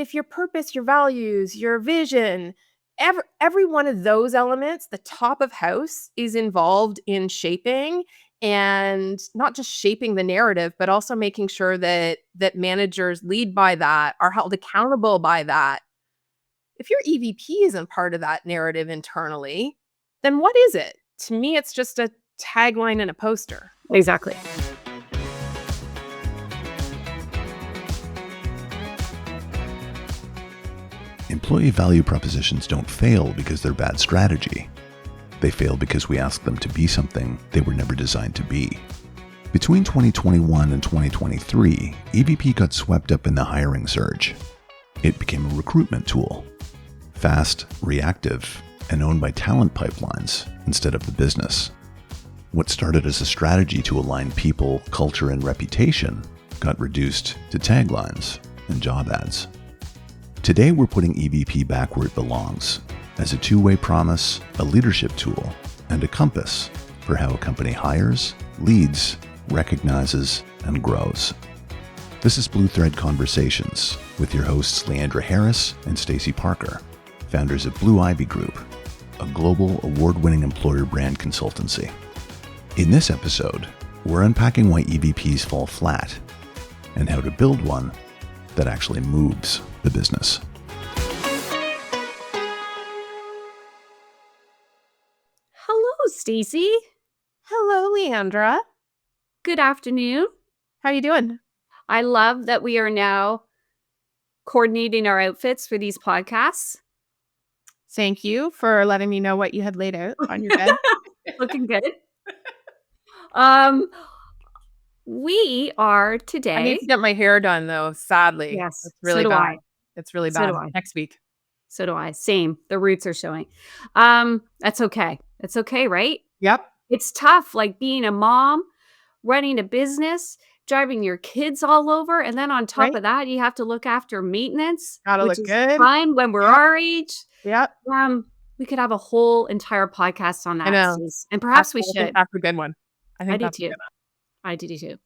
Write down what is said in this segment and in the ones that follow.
if your purpose, your values, your vision, every one of those elements, the top of house is involved in shaping, and not just shaping the narrative, but also making sure that managers lead by that, are held accountable by that. If your EVP isn't part of that narrative internally, then what is it? To me, it's just a tagline and a poster. Exactly. Employee value propositions don't fail because they're bad strategy. They fail because we ask them to be something they were never designed to be. Between 2021 and 2023, EVP got swept up in the hiring surge. It became a recruitment tool. Fast, reactive, and owned by talent pipelines instead of the business. What started as a strategy to align people, culture, and reputation got reduced to taglines and job ads. Today, we're putting EVP back where it belongs, as a two-way promise, a leadership tool, and a compass for how a company hires, leads, recognizes, and grows. This is Blu Thread Conversations with your hosts Leandra Harris and Stacy Parker, founders of Blu Ivy Group, a global award-winning employer brand consultancy. In this episode, we're unpacking why EVPs fall flat and how to build one that actually moves the business. Hello, Stacy. Hello, Leandra. Good afternoon. How are you doing? I love that we are now coordinating our outfits for these podcasts. Thank you for letting me know what you had laid out on your bed. Looking good. We are today. I need to get my hair done, though, sadly. Yes, It's really so do bad. I. It's really So bad. do I. Next week. So do I. Same. The roots are showing. That's okay. It's okay, right? Yep. It's tough, like being a mom, running a business, driving your kids all over, and then on top Right. of that, you have to look after maintenance, Gotta which look is good. fine when we're Yep. our age. Yep. We could have a whole entire podcast on that. I know. Stace. And perhaps we I think should. that's a good one. I I think do that's a too. good one. I do too.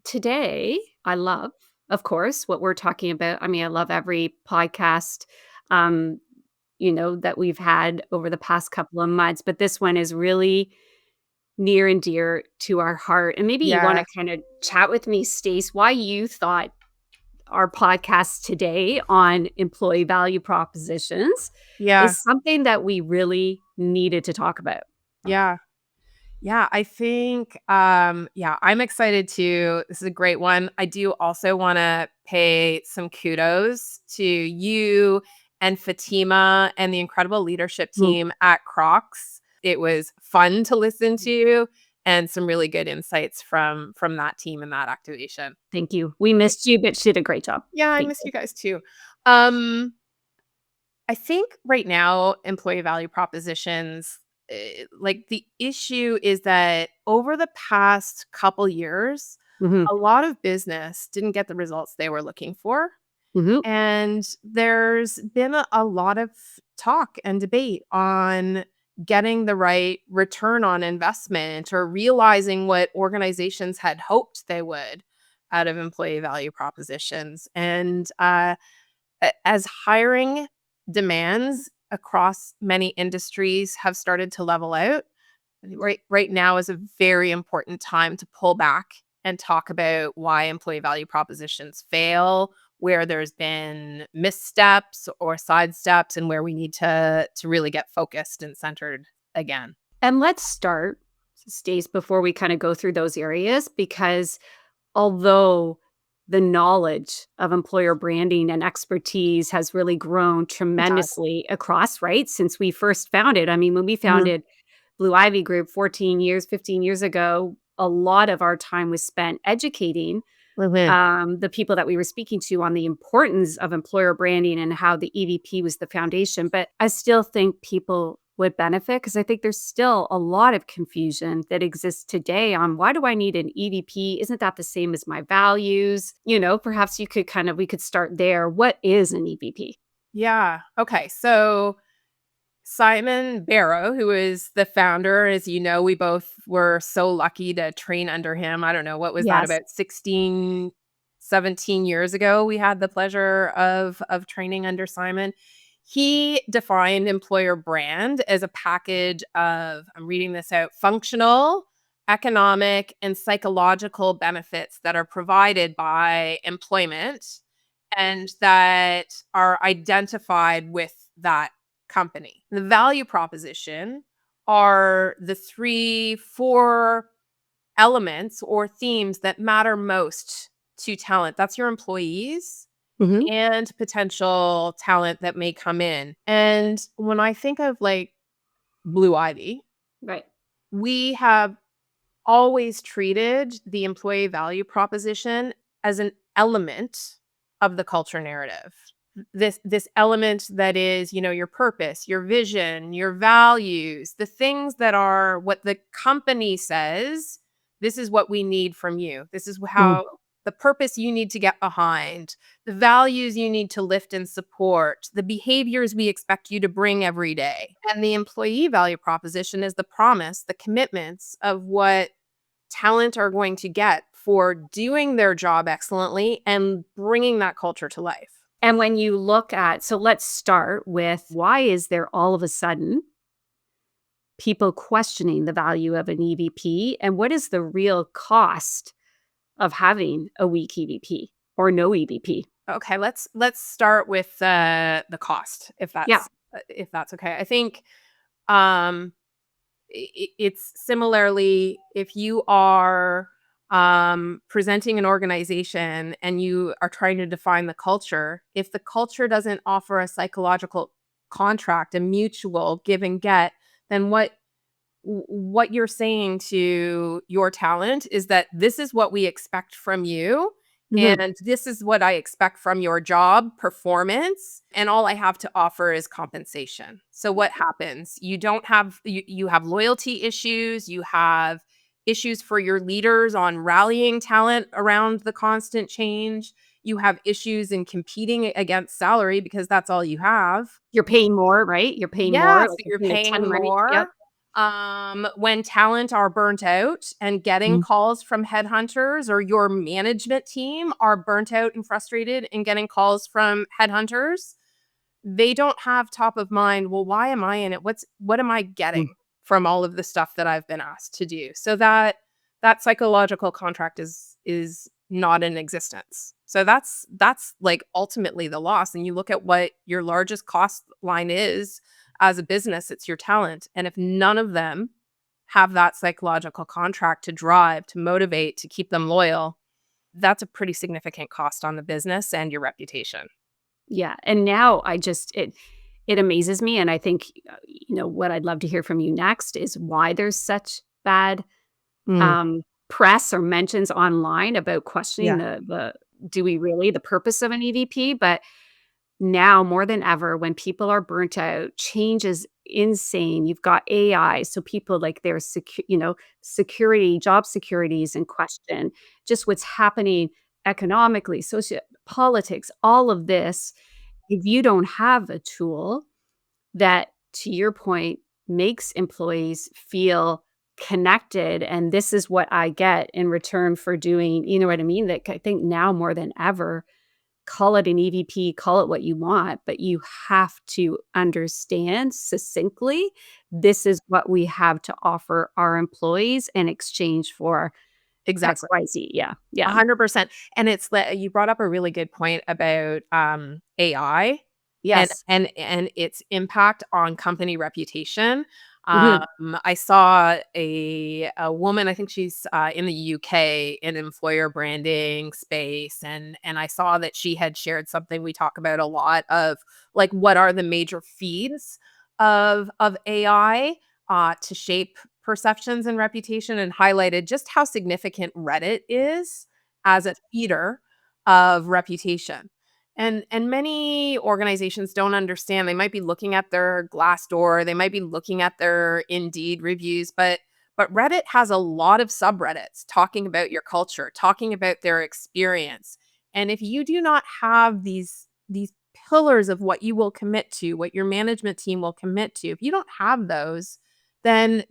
Today, I love, of course, what we're talking about. I mean, I love every podcast, that we've had over the past couple of months, but this one is really near and dear to our heart. And maybe you want to Yes. kind of chat with me, Stace, why you thought our podcast today on employee value propositions Yeah. is something that we really needed to talk about. Yeah. Yeah. I think, I'm excited too. This is a great one. I do also want to pay some kudos to you and Fatima and the incredible leadership team at Crocs. It was fun to listen to, and some really good insights from that team and that activation. Thank you. We missed you, but she did a great job. Yeah, I Thank miss you guys too. I think right now, employee value propositions, like the issue is that over the past couple years, Mhm. a lot of business didn't get the results they were looking for. Mhm. And there's been a lot of talk and debate on getting the right return on investment or realizing what organizations had hoped they would out of employee value propositions. And as hiring demands across many industries have started to level out, right now is a very important time to pull back and talk about why employee value propositions fail, where there's been missteps or sidesteps, and where we need to really get focused and centered again. And let's start, Stace, before we kind of go through those areas, because although the knowledge of employer branding and expertise has really grown tremendously across, right, since we first founded. I mean, when we founded Blu Ivy Group 15 years ago, a lot of our time was spent educating the people that we were speaking to on the importance of employer branding and how the EVP was the foundation. But I still think people would benefit because I think there's still a lot of confusion that exists today on why do I need an EVP? Isn't that the same as my values? Perhaps we could start there. What is an EVP? Yeah. Okay. So Simon Barrow, who is the founder, as you know, we both were so lucky to train under him. I don't know, what was that, Yes. about 16 17 years ago, we had the pleasure of training under Simon. He defined employer brand as a package of, I'm reading this out, functional, economic, and psychological benefits that are provided by employment and that are identified with that company. The value proposition are the 3, 4 elements or themes that matter most to talent. That's your employees Mhm. and potential talent that may come in. And when I think of like Blue Ivy, Right. we have always treated the employee value proposition as an element of the culture narrative. This element that is, your purpose, your vision, your values, the things that are what the company says, this is what we need from you. This is Mhm. how the purpose you need to get behind, the values you need to lift and support, the behaviors we expect you to bring every day. And the employee value proposition is the promise, the commitments of what talent are going to get for doing their job excellently and bringing that culture to life. And when you look at, so let's start with, why is there all of a sudden people questioning the value of an EVP, and what is the real cost of having a weak EVP or no EVP? Okay, let's start with the cost, Yeah. if that's okay. I think um it's similarly if you are presenting an organization and you are trying to define the culture, if the culture doesn't offer a psychological contract, a mutual give and get, then what you're saying to your talent is that this is what we expect from you Mhm. and this is what I expect from your job performance, and all I have to offer is compensation. So what happens? You have loyalty issues, you have issues for your leaders on rallying talent around the constant change. You have issues in competing against salary because that's all you have. You're paying more, right? You're paying more, Yes, like, you're you're paying a ton paying of money. Yep. more. When talent are burnt out and getting Mm. calls from headhunters, or your management team are burnt out and frustrated and getting calls from headhunters, they don't have top of mind, well, why am I in it? What am I Mm. getting from all of the stuff that I've been asked to do? So that psychological contract is not in existence. So that's like ultimately the loss. And you look at what your largest cost line is as a business, it's your talent. And if none of them have that psychological contract to drive, to motivate, to keep them loyal, that's a pretty significant cost on the business and your reputation. Yeah, and now it amazes me, and I think, what I'd love to hear from you next is why there's such bad, Mm, um, press or mentions online about questioning yeah. the do we really the purpose of an EVP? But now more than ever, when people are burnt out, change is insane. You've got AI, so people, like, their security, job security is in question. Just what's happening economically, socio politics, all of this. If you don't have a tool that, to your point, makes employees feel connected, and this is what I get in return for doing, you know what I mean? That I think now more than ever, call it an EVP, call it what you want, but you have to understand succinctly, this is what we have to offer our employees in exchange for Exactly. XYZ. Yeah, yeah. 100%. And it's you brought up a really good point about AI and Yes. its impact on company reputation. Mhm. I saw a woman, I think she's in the UK in employer branding space, and I saw that she had shared something we talk about a lot of, like, what are the major feeds of AI to shape perceptions and reputation, and highlighted just how significant Reddit is as a feeder of reputation. And many organizations don't understand. They might be looking at their Glassdoor, they might be looking at their Indeed reviews, but Reddit has a lot of subreddits talking about your culture, talking about their experience. And if you do not have these pillars of what you will commit to, what your management team will commit to, if you don't have those, then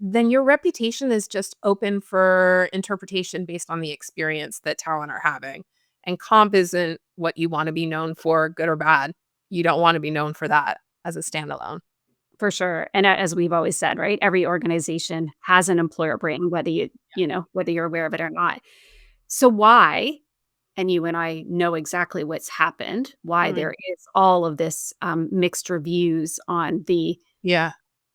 your reputation is just open for interpretation based on the experience that talent are having. And comp isn't what you want to be known for, good or bad. You don't want to be known for that as a standalone. For sure. And as we've always said, right? Every organization has an employer brand, whether whether you're aware of it or not. So why, and you and I know exactly what's happened, why Mm. there is all of this mixed reviews on the Yeah.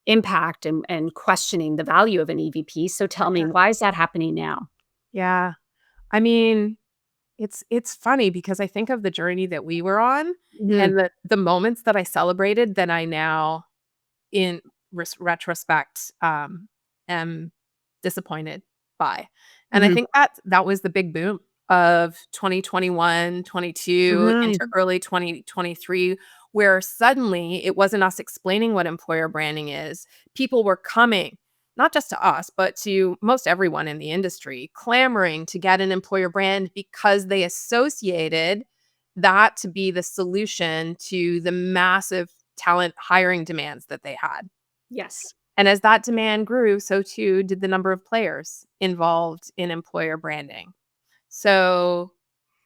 impact and questioning the value of an EVP. So tell me, why is that happening now? Yeah. I mean, it's funny because I think of the journey that we were on Mhm, and the moments that I celebrated that I now in retrospect, am disappointed by. And I mhm, think that was the big boom of 2021, 22 mhm. into early 2023, where suddenly it wasn't us explaining what employer branding is. People were coming, not just to us, but to most everyone in the industry, clamoring to get an employer brand because they associated that to be the solution to the massive talent hiring demands that they had. Yes. And as that demand grew, so too did the number of players involved in employer branding. So,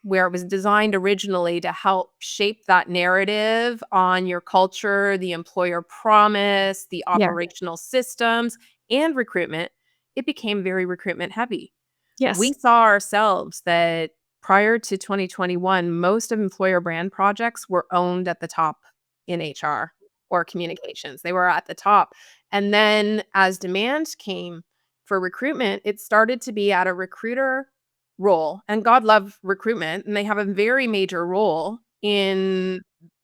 where it was designed originally to help shape that narrative on your culture, the employer promise, the Yeah. operational systems, and recruitment, it became very recruitment heavy. We Yes. saw ourselves that prior to 2021, most of employer brand projects were owned at the top in HR or communications. They were at the top. And then as demand came for recruitment, it started to be at a recruiter role. And God love recruitment, and they have a very major role in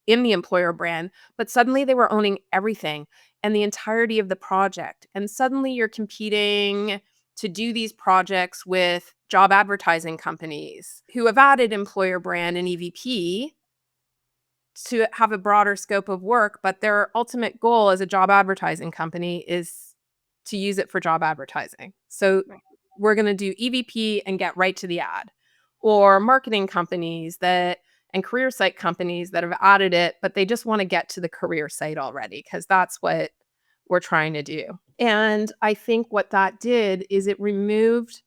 the employer brand, but suddenly they were owning everything and the entirety of the project. And suddenly you're competing to do these projects with job advertising companies who have added employer brand and EVP to have a broader scope of work, but their ultimate goal as a job advertising company is to use it for job advertising. So Right. we're going to do EVP and get right to the ad. Or marketing companies that and career site companies that have added it, but they just want to get to the career site already because that's what we're trying to do. And I think what that did is it removed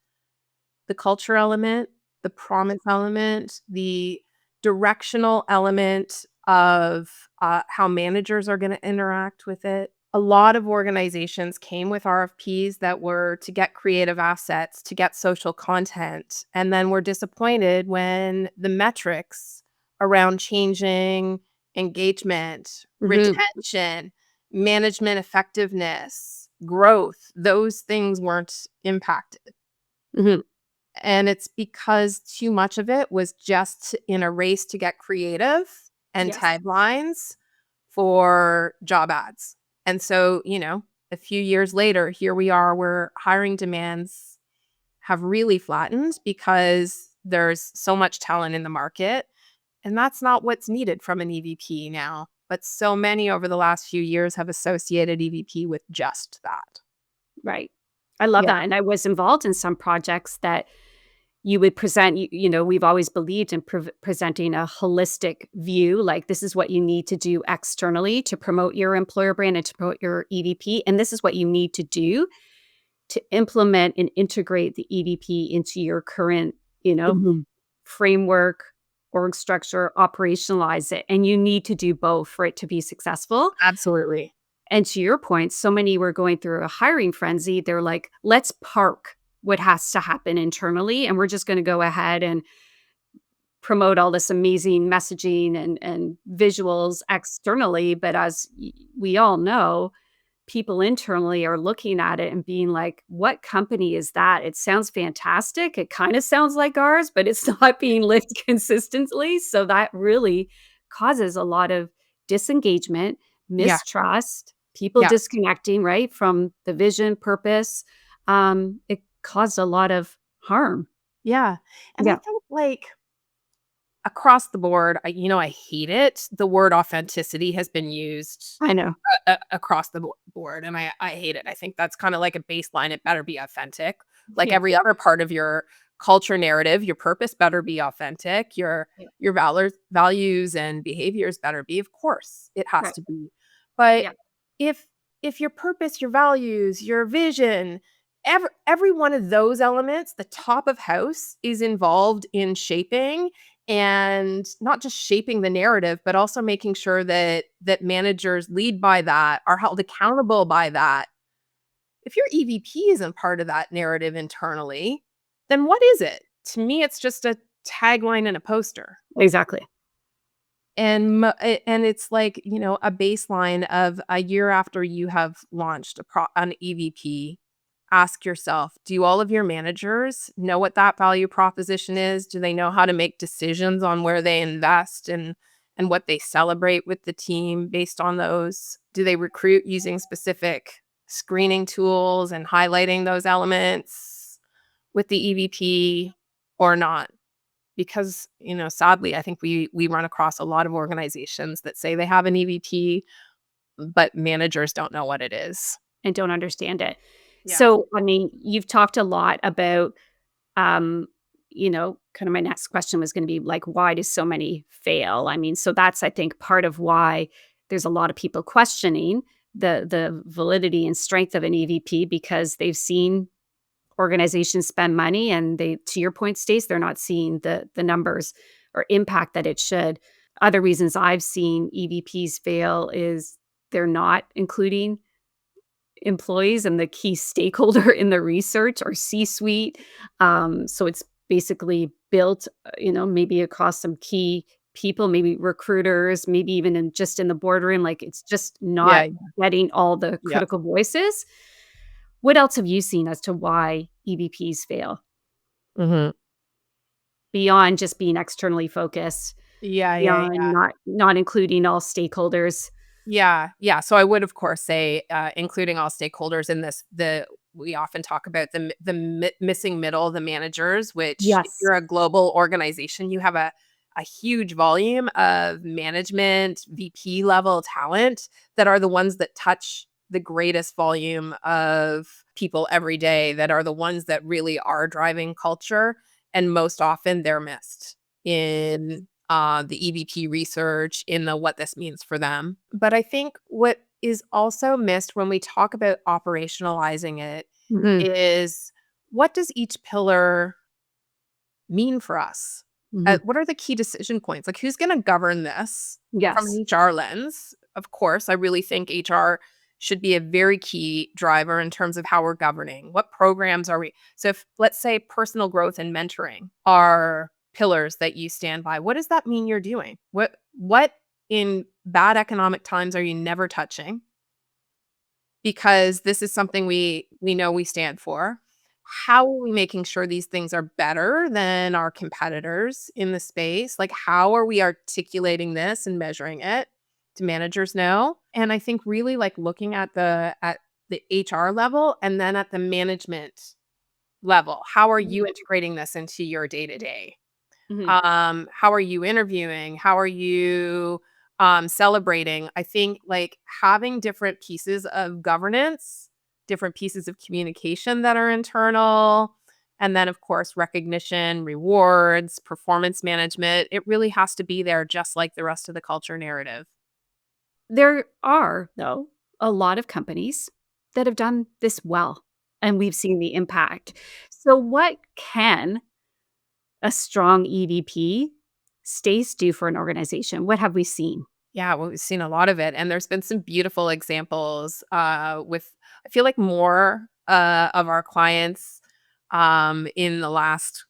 the culture element, the promise element, the directional element of how managers are going to interact with it. A lot of organizations came with RFPs that were to get creative assets, to get social content, and then were disappointed when the metrics around changing engagement, Mhm, retention, management effectiveness, growth, those things weren't impacted. mhm. And it's because too much of it was just in a race to get creative and Yes. taglines for job ads. And so, a few years later, here we are where hiring demands have really flattened because there's so much talent in the market. And that's not what's needed from an EVP now. But so many over the last few years have associated EVP with just that. Right. I love Yeah. that, and I was involved in some projects that you would present we've always believed in presenting a holistic view, like, this is what you need to do externally to promote your employer brand and to promote your EVP, and this is what you need to do to implement and integrate the EVP into your current, Mhm. framework, org structure, operationalize it, and you need to do both for it to be successful. Absolutely. And to your point, so many were going through a hiring frenzy. They're like, let's park what has to happen internally, and we're just going to go ahead and promote all this amazing messaging and visuals externally. But as we all know, people internally are looking at it and being like, what company is that? It sounds fantastic. It kind of sounds like ours, but it's not being lived consistently. So that really causes a lot of disengagement, Yeah. mistrust, people Yeah. disconnecting, right, from the vision, purpose. It caused a lot of harm. Yeah. And I Yeah, think like across the board, I hate it. The word authenticity has been used I know. across the board, and I hate it. I think that's kind of like a baseline. It better be authentic. Like Yeah. every other part of your culture narrative, your purpose better be authentic. Yeah. Your values and behaviors better be. Of course, it has Right. to be. But Yeah. if your purpose, your values, your vision, every one of those elements, the top of house is involved in shaping and not just shaping the narrative, but also making sure that managers lead by that, are held accountable by that. If your EVP isn't part of that narrative internally, then what is it? To me, it's just a tagline and a poster. Exactly. And it's like, a baseline of a year after you have launched an EVP, ask yourself, do all of your managers know what that value proposition is? Do they know how to make decisions on where they invest and what they celebrate with the team based on those? Do they recruit using specific screening tools and highlighting those elements with the EVP or not? Because, sadly, I think we run across a lot of organizations that say they have an EVP, but managers don't know what it is. And don't understand it. Yeah. So, I mean, you've talked a lot about, kind of my next question was going to be like, why do so many fail? I mean, so that's, I think, part of why there's a lot of people questioning the validity and strength of an EVP because they've seen organizations spend money and they, to your point, Stace, they're not seeing the numbers or impact that it should. Other reasons I've seen EVPs fail is they're not including employees and the key stakeholder in the research or C-suite. So it's basically built, maybe across some key people, maybe recruiters, maybe even in the boardroom. Like it's just not Yeah. getting all the Yep. critical voices. What else have you seen as to why EVPs fail Mhm. beyond just being externally focused, Yeah, yeah, beyond yeah. not including all stakeholders? Yeah, yeah. So I would, of course, say, including all stakeholders in this, we often talk about missing middle, the managers, which if Yes. you're a global organization, you have a huge volume of management, VP level talent that are the ones that touch the greatest volume of people every day, that are the ones that really are driving culture. And most often they're missed in the EVP research, in the what this means for them. But I think what is also missed when we talk about operationalizing it Mhm, is, what does each pillar mean for us? mhm. What are the key decision points? Like, who's going to govern this from an Yes. HR lens? Of course, I really think HR should be a very key driver in terms of how we're governing. What programs are we? So, if let's say personal growth and mentoring are pillars that you stand by, what does that mean you're doing? What in bad economic times are you never touching? Because this is something we know we stand for. How are we making sure these things are better than our competitors in the space? Like, how are we articulating this and measuring it? Do managers know? And I think really like looking at the HR level and then at the management level. How are you integrating this into your day-to-day? Mhm. How are you interviewing? How are you celebrating? I think like having different pieces of governance, different pieces of communication that are internal, and then of course recognition, rewards, performance management. It really has to be there, just like the rest of the culture narrative. There are, though, a lot of companies that have done this well, and we've seen the impact. So what can a strong EVP Stace do for an organization? What have we seen? Yeah, well, we've seen a lot of it, and there's been some beautiful examples. With I feel like more of our clients in the last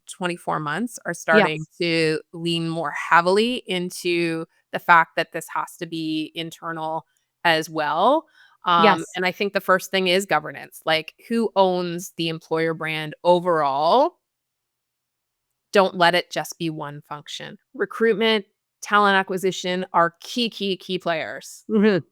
24 months are starting Yes. to lean more heavily into the fact that this has to be internal as well. Yes. And I think the first thing is governance. Like, who owns the employer brand overall? Don't let it just be one function. Recruitment, talent acquisition are key players. Mhm.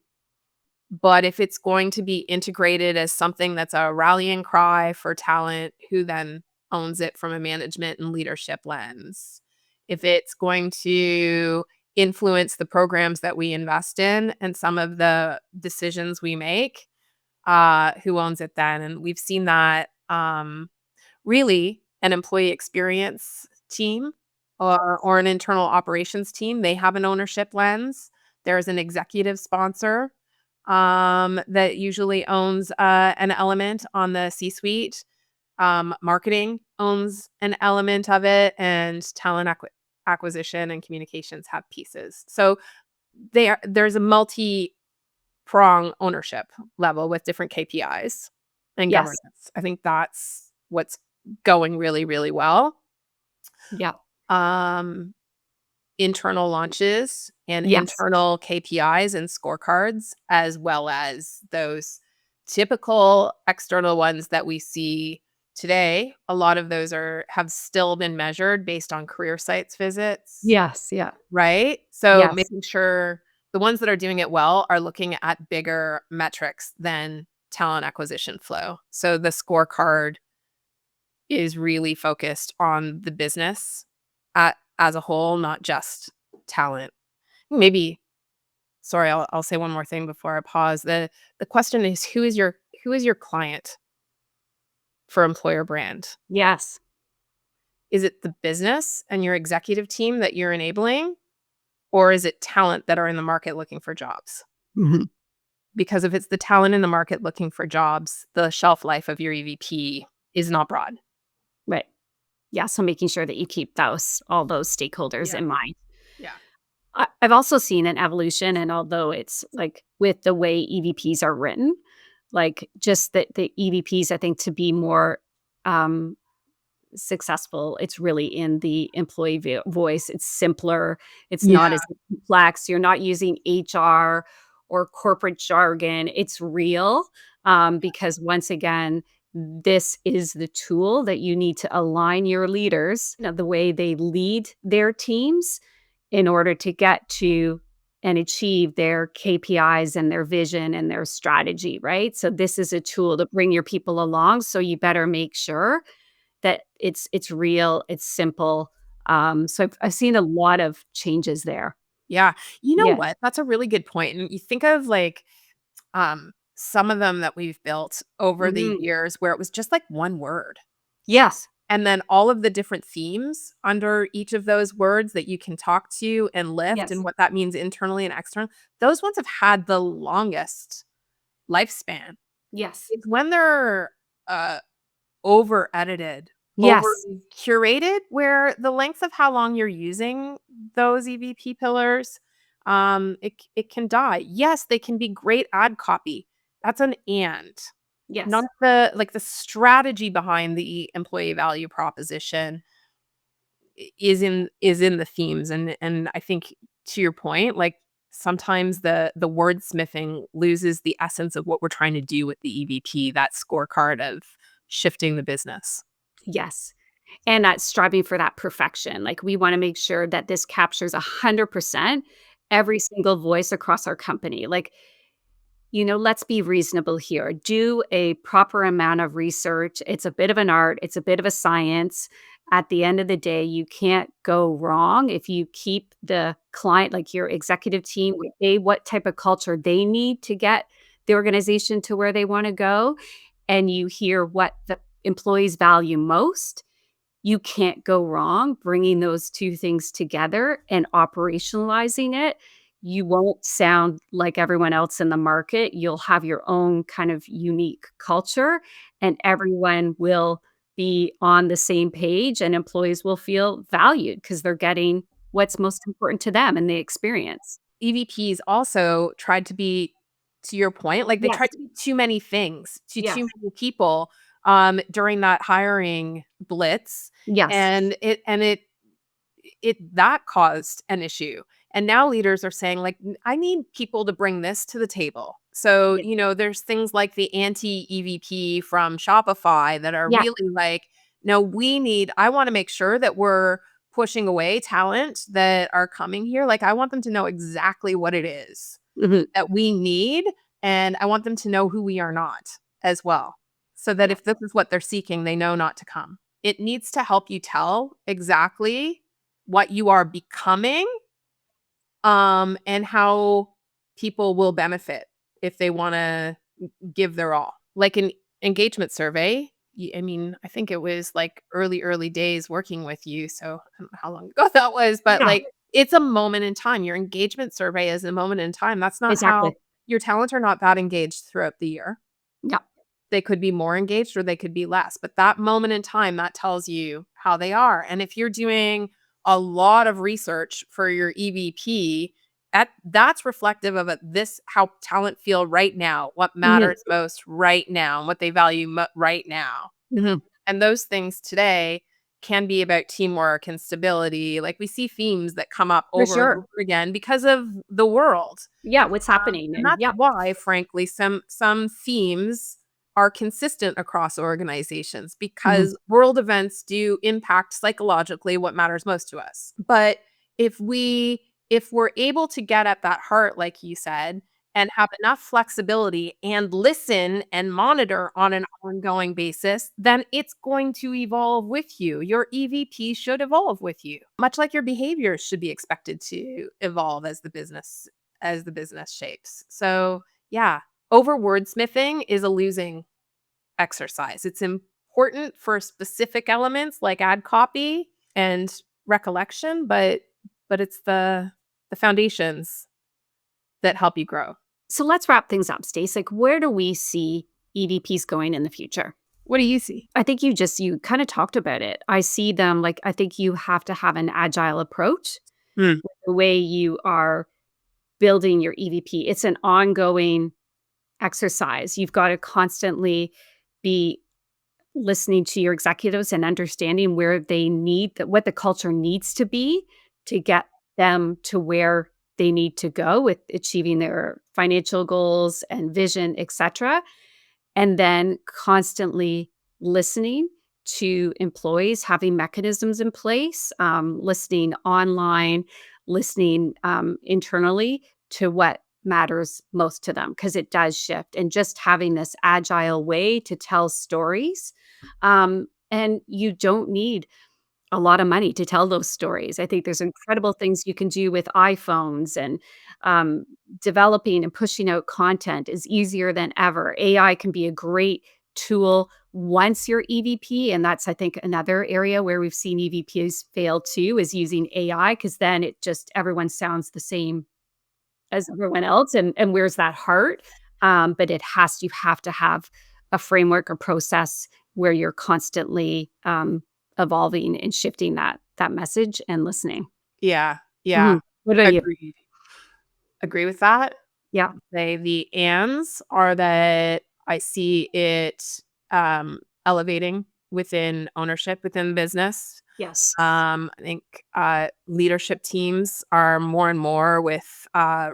But if it's going to be integrated as something that's a rallying cry for talent, who then owns it from a management and leadership lens? If it's going to influence the programs that we invest in and some of the decisions we make, who owns it then? And we've seen that really an employee experience team or an internal operations team, they have an ownership lens. There's an executive sponsor that usually owns an element on the C-suite. Marketing owns an element of it, and acquisition and communications have pieces. So there's a multi-prong ownership level with different KPIs and Yes. governance. I think that's what's going really, really well. Yeah. Internal launches and Yes. internal KPIs and scorecards, as well as those typical external ones that we see today. A lot of those have still been measured based on career sites visits, Yes. Yeah. right? So Yes. making sure the ones that are doing it well are looking at bigger metrics than talent acquisition flow. So the scorecard is really focused on the business as a whole, not just talent. Maybe sorry, I'll say one more thing before I pause. The question is who is your client for employer brand? Yes. Is it the business and your executive team that you're enabling, or is it talent that are in the market looking for jobs? Mhm. Because if it's the talent in the market looking for jobs, the shelf life of your EVP is not broad. Right. Yeah, so making sure that you keep all those stakeholders Yeah. in mind. Yeah. I've also seen an evolution, and although it's, like, with the way EVPs are written, like, just the EVPs, I think, to be more, um, successful, it's really in the employee voice. It's simpler, it's Yeah. not as complex, you're not using HR or corporate jargon, it's real, because once again, this is the tool that you need to align your leaders, the way they lead their teams in order to get to and achieve their KPIs and their vision and their strategy, right? So this is a tool to bring your people along, so you better make sure that it's real, it's simple. So I've seen a lot of changes there. Yeah. You know Yeah. what? That's a really good point. And you think of like some of them that we've built over the Mhm. years where it was just like one word. Yes. And then all of the different themes under each of those words that you can talk to and lift and Yes. what that means internally and externally, those ones have had the longest lifespan. Yes. It's when they're uh, over edited, over Yes. curated, where the length of how long you're using those EVP pillars, it can die. Yes, they can be great ad copy. That's an and. Not Yes. the strategy behind the employee value proposition is in the themes, and I think to your point, like, sometimes the wordsmithing loses the essence of what we're trying to do with the EVP, that scorecard of shifting the business. Yes. And that striving for that perfection. Like, we wanna make sure that this captures 100% every single voice across our company. Like, let's be reasonable here. Do a proper amount of research. It's a bit of an art, it's a bit of a science. At the end of the day, you can't go wrong if you keep the client, like your executive team, what type of culture they need to get the organization to where they want to go, and you hear what the employees value most. You can't go wrong bringing those 2 things together and operationalizing it. You won't sound like everyone else in the market. You'll have your own kind of unique culture, and everyone will be on the same page, and employees will feel valued because 'cause they're getting what's most important to them in the experience. EVPs also tried to be, to your point, like, they Yes. tried to be too many things to Yes. too many people, during that hiring blitz, Yes. and it that caused an issue. And now leaders are saying, like, I need people to bring this to the table." So, Ye there's things like the anti-EVP from Shopify that are Yeah. really like, no, I want to make sure that we're pushing away talent that are coming here. Like, I want them to know exactly what it is Mhm. that we need, and I want them to know who we are not as well. So that Yeah. if this is what they're seeking, they know not to come. It needs to help you tell exactly what you are becoming, and how people will benefit if they wanna give their all. Like an engagement survey, I mean, I think it was, like, early days working with you, so I don't know how long ago that was, but, Yeah. like, it's a moment in time. Your engagement survey is a moment in time. That's not how Exactly. your talent are not that engaged throughout the year. Yeah. They could be more engaged or they could be less, but that moment in time, that tells you how they are. And if you're doing a lot of research for your EVP, that's reflective of how talent feel right now, what Mhm. matters most right now, and what they value right now. Mhm. And those things today can be about teamwork and stability. Like we see themes that come up For over and sure. over again because of the world. Yeah, what's happening, And and that's yeah. why, frankly, some themes are consistent across organizations Mhm. because world events do impact psychologically what matters most to us. But if we're able to get at that heart, like you said, and have enough flexibility and listen and monitor on an ongoing basis, then it's going to evolve with you. Your EVP should evolve with you, much like your behaviors should be expected to evolve as the business shapes. So, yeah, over wordsmithing is a losing exercise. It's important for specific elements like ad copy and recollection, but it's the foundations that help you grow. So let's wrap things up, Stace. Like, where do we see EVPs going in the future? What do you see? I think you kind of talked about it. I see them like I think you have to have an agile approach Hmm. with the way you are building your EVP. It's an ongoing exercise. You've got to constantly be listening to your executives and understanding where they need what the culture needs to be to get them to where they need to go with achieving their financial goals and vision, etc. And then constantly listening to employees, having mechanisms in place, listening online, listening internally to what matters most to them because it does shift, and just having this agile way to tell stories. And you don't need a lot of money to tell those stories. I think there's incredible things you can do with iPhones, and um, developing and pushing out content is easier than ever. AI can be a great tool once you're EVP, and that's I think another area where we've seen EVPs fail too is using AI because then it just everyone sounds the same as everyone else, and where's that heart? But you have to have a framework or process where you're constantly, evolving and shifting that message and listening. Yeah, yeah, Mhm. What about you? agreed. Agree with that. Yeah. Say the ands are that I see it elevating within ownership within business. Yes. I think leadership teams are more and more with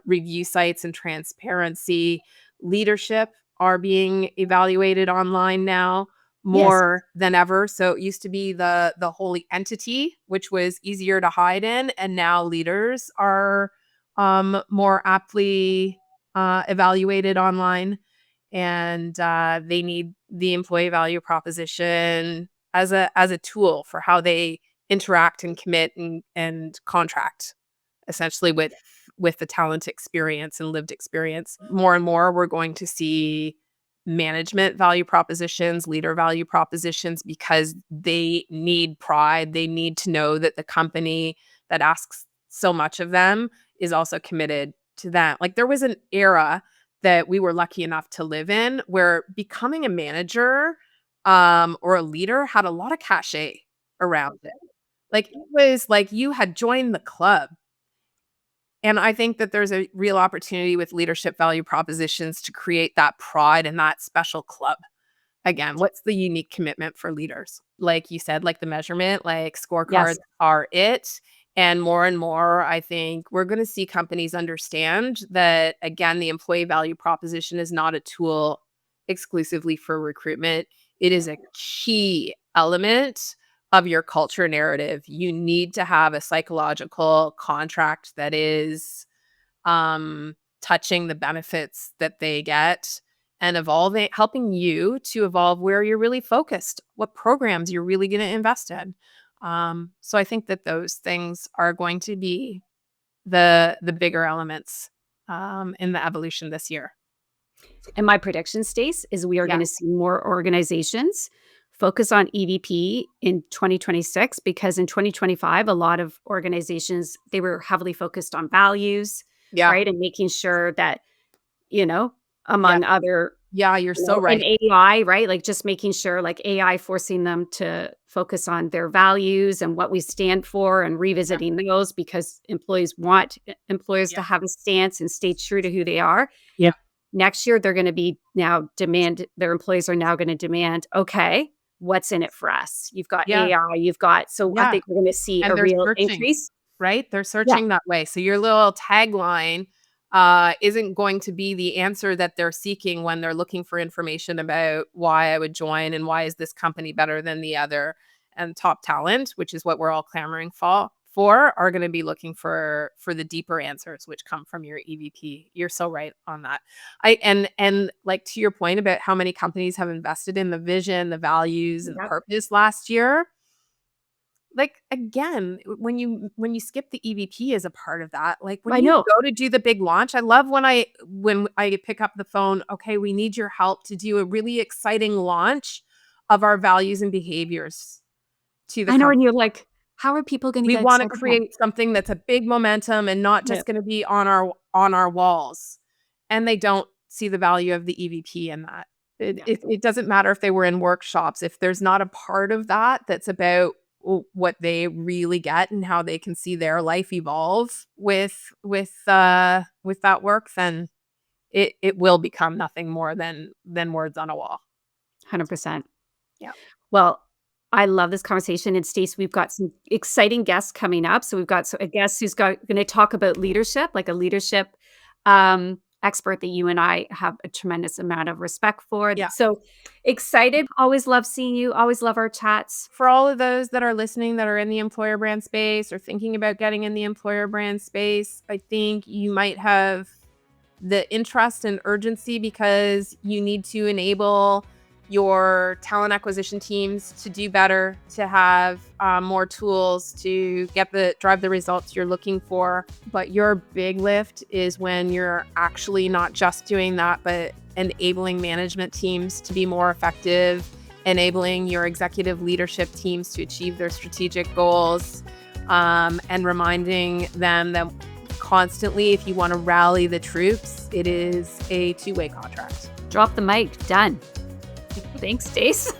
review sites and transparency. Leadership are being evaluated online now Yes. more than ever. So it used to be the holy entity, which was easier to hide in, and now leaders are more aptly evaluated online, and they need the employee value proposition as a tool for how they interact and commit and contract essentially with the talent experience and lived experience. More and more we're going to see management value propositions, leader value propositions because they need pride. They need to know that the company that asks so much of them is also committed to that. Like there was an era that we were lucky enough to live in where becoming a manager or a leader had a lot of cachet around it. Like it was like you had joined the club. And I think that there's a real opportunity with leadership value propositions to create that pride and that special club. Again, what's the unique commitment for leaders? Like you said, like the measurement, like scorecards Yes. are it. And more, I think we're going to see companies understand that, again, the employee value proposition is not a tool exclusively for recruitment. It is a key element of your culture narrative. You need to have a psychological contract that is touching the benefits that they get and evolving, helping you to evolve where you're really focused, what programs you're really going to invest in. So I think that those things are going to be the bigger elements in the evolution this year. And my prediction, Stace, is we are Yeah. gonna see more organizations focus on EVP in 2026 because in 2025, a lot of organizations, they were heavily focused on values, Yeah. right? And making sure that, you know, Yeah. among other Yeah, you're You so know, and right. AI, right? Like, just making sure, like, AI forcing them to focus on their values and what we stand for and Yeah, revisiting those because employees want employers yeah, to have a stance and stay true to who they are. yeah, Next year, they're gonna be now demand their employees are now gonna demand, "Okay, what's in it for us? You've got yeah, AI, you've got" so I yeah. think we're gonna see a And they're real searching, increase. right? They're Yeah, searching that way. So your little tagline isn't going to be the answer that they're seeking when they're looking for information about why I would join and why is this company better than the other. And top talent, which is what we're all clamoring for are going to be looking for the deeper answers which come from your EVP. You're so right on that. And like to your point about how many companies have invested in the vision, the values and the yep, purpose last year, like, again, when you skip the EVP as a part of that, like, when I you know. go to do the big launch, I love when I pick up the phone, "Okay, we need your help to do a really exciting launch of our values and behaviors to the I know, and company. you're like, "How are people gonna We get wanna excited now?" create something that's a big momentum and not Yeah, just gonna be on our walls." And they don't see the value of the EVP in that. It yeah, it it doesn't matter if they were in workshops, if there's not a part of that that's about what they really get and how they can see their life evolve with that work, then it will become nothing more than words on a wall. 100%. Yeah. Well, I love this conversation, and Stace, we've got some exciting guests coming up. So we've got a guest who's gonna talk about leadership, like a leadership, expert that you and I have a tremendous amount of respect for. Yeah. So excited, always love seeing you, always love our chats. For all of those that are listening that are in the employer brand space or thinking about getting in the employer brand space, I think you might have the interest and urgency because you need to enable your talent acquisition teams to do better, to have more tools to drive the results you're looking for. But your big lift is when you're actually not just doing that, but enabling management teams to be more effective, enabling your executive leadership teams to achieve their strategic goals, and reminding them that constantly, if you want to rally the troops, it is a two-way contract. Drop the mic, done. Thanks, Stace.